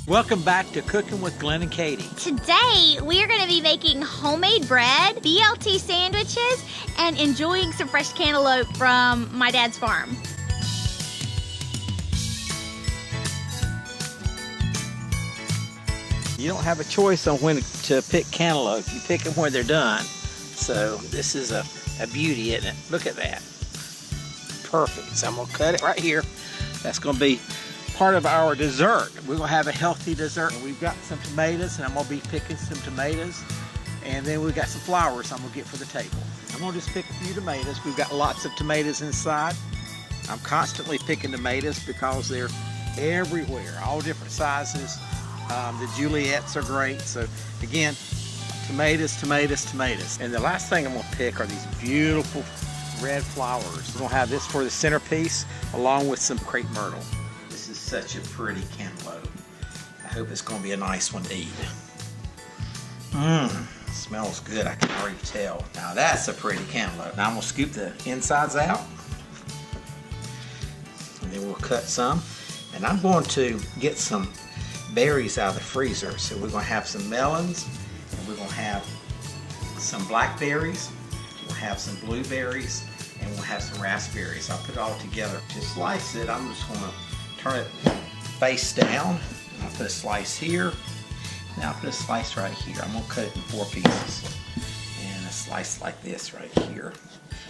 Welcome back to Cooking with Glenn and Katie. Today, we are going to be making homemade bread, BLT sandwiches, and enjoying some fresh cantaloupe from my dad's farm. You don't have a choice on when to pick cantaloupe. You pick them when they're done. So this is a beauty, isn't it? Look at that. Perfect. So I'm going to cut it right here. That's going to be part of our dessert. We're going to have a healthy dessert. We've got some tomatoes, and I'm going to be picking some tomatoes. And then we've got some flowers I'm going to get for the table. I'm going to just pick a few tomatoes. We've got lots of tomatoes inside. I'm constantly picking tomatoes because they're everywhere, all different sizes. The Juliets are great. So again, tomatoes, tomatoes, tomatoes. And the last thing I'm going to pick are these beautiful red flowers. We're going to have this for the centerpiece along with some crepe myrtle. This is such a pretty cantaloupe. I hope it's going to be a nice one to eat. Smells good, I can already tell. Now that's a pretty cantaloupe. Now I'm going to scoop the insides out. And then we'll cut some. And I'm going to get some berries out of the freezer. So we're going to have some melons, and we're going to have some blackberries, we'll have some blueberries, and we'll have some raspberries. I'll put it all together. To slice it, I'm just going to turn it face down. I'll put a slice here, and I'll put a slice right here. I'm going to cut it in 4 pieces. And a slice like this right here.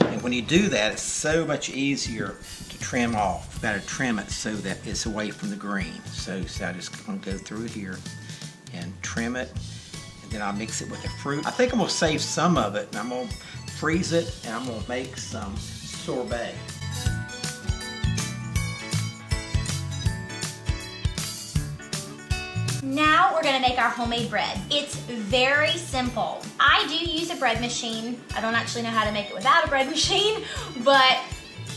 And when you do that, it's so much easier to trim off. You've got to trim it so that it's away from the green. So I just going to go through here and trim it. And then I'll mix it with the fruit. I think I'm going to save some of it, and I'm going to freeze it, and I'm going to make some sorbet. Now we're gonna make our homemade bread. It's very simple. I do use a bread machine. I don't actually know how to make it without a bread machine, but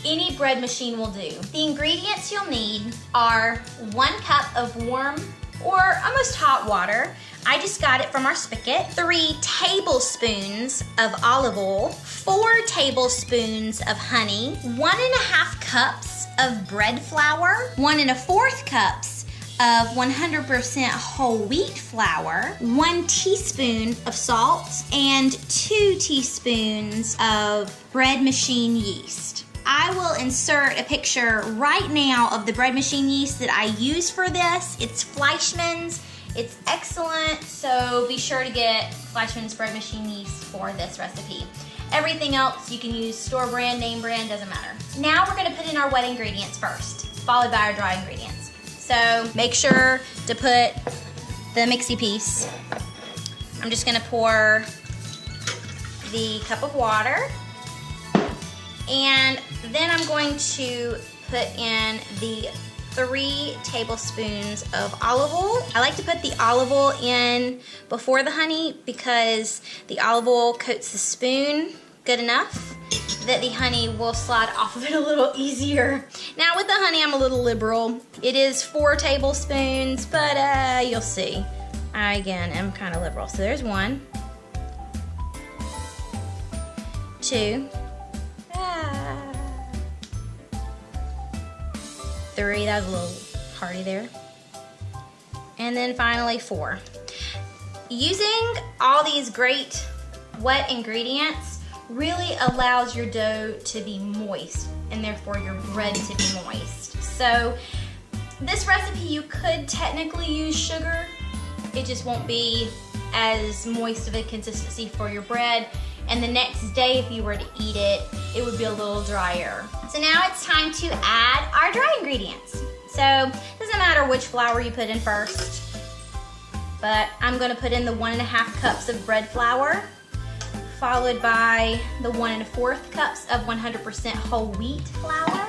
any bread machine will do. The ingredients you'll need are 1 cup of warm or almost hot water. I just got it from our spigot. 3 tablespoons of olive oil, 4 tablespoons of honey, 1.5 cups of bread flour, 1 1/4 cups of 100% whole wheat flour, 1 teaspoon of salt, and 2 teaspoons of bread machine yeast. I will insert a picture right now of the bread machine yeast that I use for this. It's Fleischmann's. It's excellent, so be sure to get Fleischmann's bread machine yeast for this recipe. Everything else you can use store brand, name brand, doesn't matter. Now we're gonna put in our wet ingredients first, followed by our dry ingredients. So make sure to put the mixy piece. I'm just gonna pour the cup of water, and then I'm going to put in the 3 tablespoons of olive oil. I like to put the olive oil in before the honey because the olive oil coats the spoon good enough that the honey will slide off of it a little easier. Now with the honey, I'm a little liberal. It is 4 tablespoons, but you'll see. I, again, am kind of liberal. So there's 1, 2, 3, that was a little hearty there. And then finally 4. Using all these great wet ingredients really allows your dough to be moist and therefore your bread to be moist. So this recipe, you could technically use sugar. It just won't be as moist of a consistency for your bread. And the next day, if you were to eat it, it would be a little drier. So now it's time to add our dry ingredients. So it doesn't matter which flour you put in first, but I'm gonna put in the 1.5 cups of bread flour, followed by the 1 1/4 cups of 100% whole wheat flour,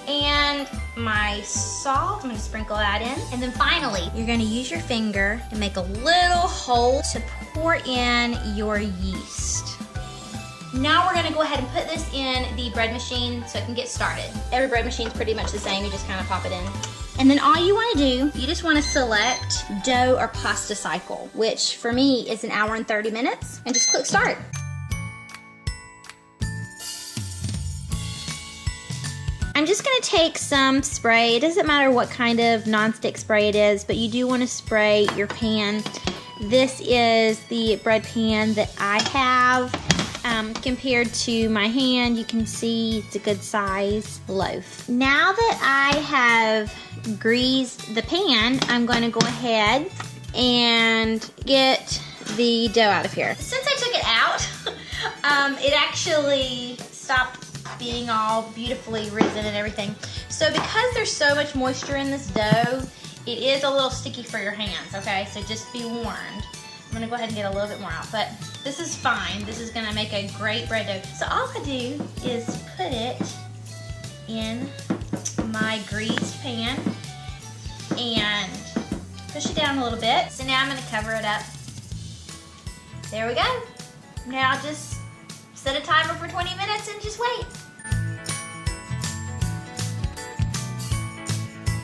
and my salt. I'm gonna sprinkle that in. And then finally, you're gonna use your finger to make a little hole to pour in your yeast. Now we're gonna go ahead and put this in the bread machine so it can get started. Every bread machine is pretty much the same. You just kind of pop it in. And then all you wanna do, you just wanna select dough or pasta cycle, which for me is 1 hour and 30 minutes, and just click start. I'm just going to take some spray. It doesn't matter what kind of nonstick spray it is, but you do want to spray your pan. This is the bread pan that I have. Compared to my hand, you can see it's a good size loaf. Now that I have greased the pan, I'm going to go ahead and get the dough out of here. Since I took it out, it actually stopped being all beautifully risen and everything. So because there's so much moisture in this dough, it is a little sticky for your hands, okay? So just be warned. I'm gonna go ahead and get a little bit more out, but this is fine. This is gonna make a great bread dough. So all I do is put it in my greased pan and push it down a little bit. So now I'm gonna cover it up. There we go. Now just set a timer for 20 minutes and just wait.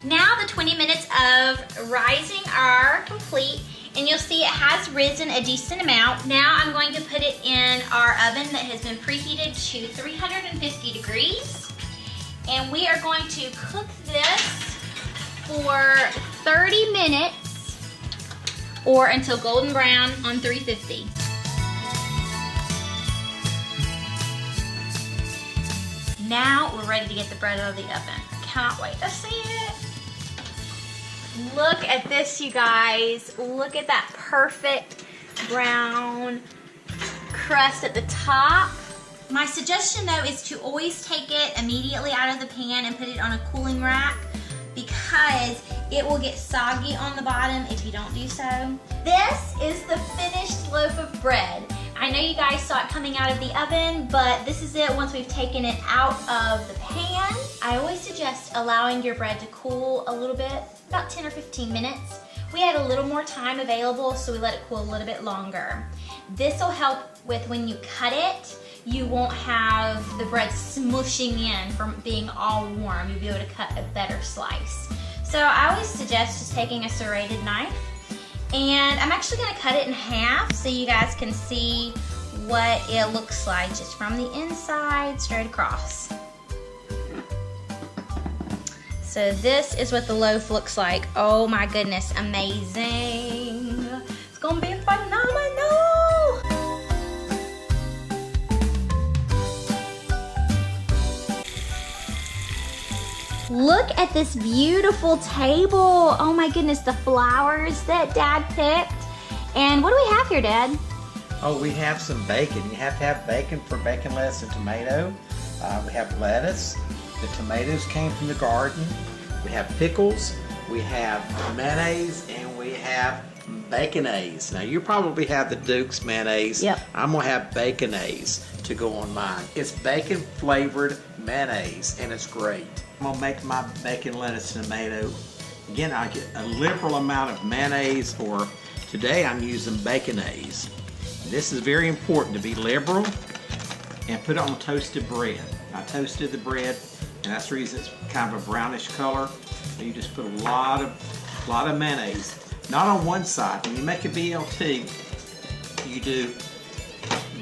Now the 20 minutes of rising are complete, and you'll see it has risen a decent amount. Now I'm going to put it in our oven that has been preheated to 350 degrees. And we are going to cook this for 30 minutes or until golden brown on 350. Now we're ready to get the bread out of the oven. I cannot wait to see it. Look at this, you guys. Look at that perfect brown crust at the top. My suggestion though is to always take it immediately out of the pan and put it on a cooling rack, because it will get soggy on the bottom if you don't do so. This is the finished loaf of bread. I know you guys saw it coming out of the oven, but this is it once we've taken it out of the pan. I always suggest allowing your bread to cool a little bit, about 10 or 15 minutes. We had a little more time available, so we let it cool a little bit longer. This will help with when you cut it, you won't have the bread smushing in from being all warm. You'll be able to cut a better slice. So I always suggest just taking a serrated knife, and I'm actually gonna cut it in half so you guys can see what it looks like just from the inside straight across. So this is what the loaf looks like. Oh my goodness, amazing. It's gonna be phenomenal. Look at this beautiful table. Oh my goodness, the flowers that Dad picked. And what do we have here, Dad? Oh, we have some bacon. You have to have bacon for bacon, lettuce, and tomato. We have lettuce. The tomatoes came from the garden. We have pickles. We have mayonnaise, and we have baconaise. Now you probably have the Duke's mayonnaise. Yep. I'm gonna have baconaise to go on mine. It's bacon flavored mayonnaise, and it's great. I'm gonna make my bacon, lettuce, and tomato. Again, I get a liberal amount of mayonnaise, or today I'm using baconaise. This is very important to be liberal and put it on toasted bread. I toasted the bread, and that's the reason it's kind of a brownish color. So you just put a lot of mayonnaise. Not on one side. When you make a BLT, you do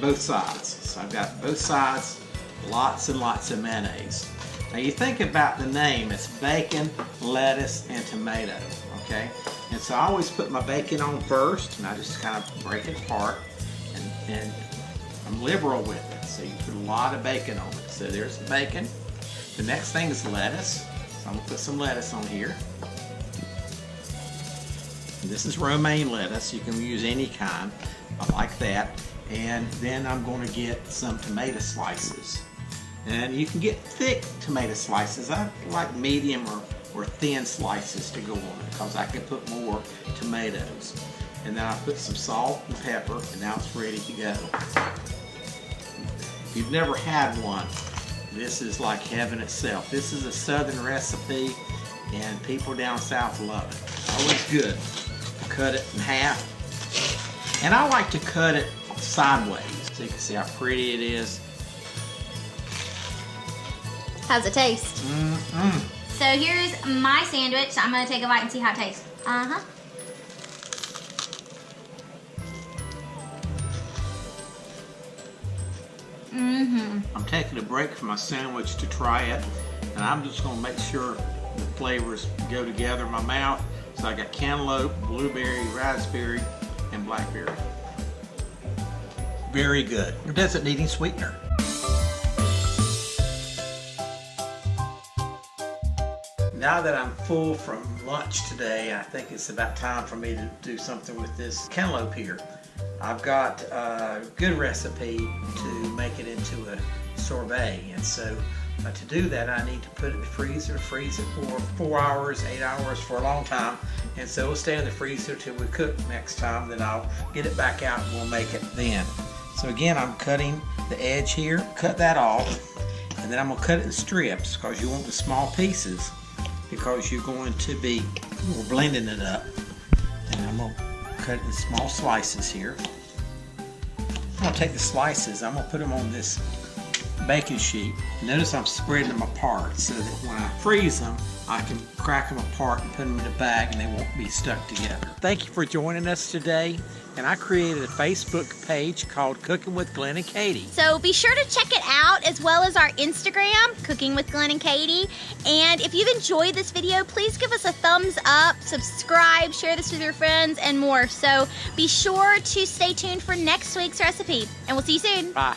both sides. So I've got both sides, lots and lots of mayonnaise. Now you think about the name, it's bacon, lettuce, and tomato, okay? And so I always put my bacon on first, and I just kind of break it apart, and I'm liberal with it. So you put a lot of bacon on it. So there's the bacon. The next thing is lettuce. So I'm gonna put some lettuce on here. And this is romaine lettuce. You can use any kind. I like that. And then I'm going to get some tomato slices. And you can get thick tomato slices. I like medium or thin slices to go on it, because I can put more tomatoes. And then I put some salt and pepper, and now it's ready to go. If you've never had one, this is like heaven itself. This is a southern recipe, and people down south love it. Always good. Cut it in half. And I like to cut it sideways so you can see how pretty it is. How's it taste? Mm-mm. So here's my sandwich. I'm gonna take a bite and see how it tastes. Uh-huh. Mm-hmm. I'm taking a break from my sandwich to try it. and I'm just gonna make sure the flavors go together in my mouth. So I got cantaloupe, blueberry, raspberry, and blackberry. Very good. It doesn't need any sweetener. Now that I'm full from lunch today, I think it's about time for me to do something with this cantaloupe here. I've got a good recipe to make it into a sorbet, and so to do that I need to put it in the freezer, freeze it for 4 hours, 8 hours, for a long time, and so it'll stay in the freezer till we cook next time. Then I'll get it back out and we'll make it then. So again, I'm cutting the edge here, cut that off, and then I'm going to cut it in strips because you want the small pieces, because you're going to be, we're blending it up. And I'm going to cut it in small slices here. I'm going to take the slices, I'm going to put them on this baking sheet. Notice I'm spreading them apart so that when I freeze them, I can crack them apart and put them in a bag and they won't be stuck together. Thank you for joining us today. And I created a Facebook page called Cooking with Glenn and Katie. So be sure to check it out, as well as our Instagram, Cooking with Glenn and Katie. And if you've enjoyed this video, please give us a thumbs up, subscribe, share this with your friends, and more. So be sure to stay tuned for next week's recipe. And we'll see you soon. Bye.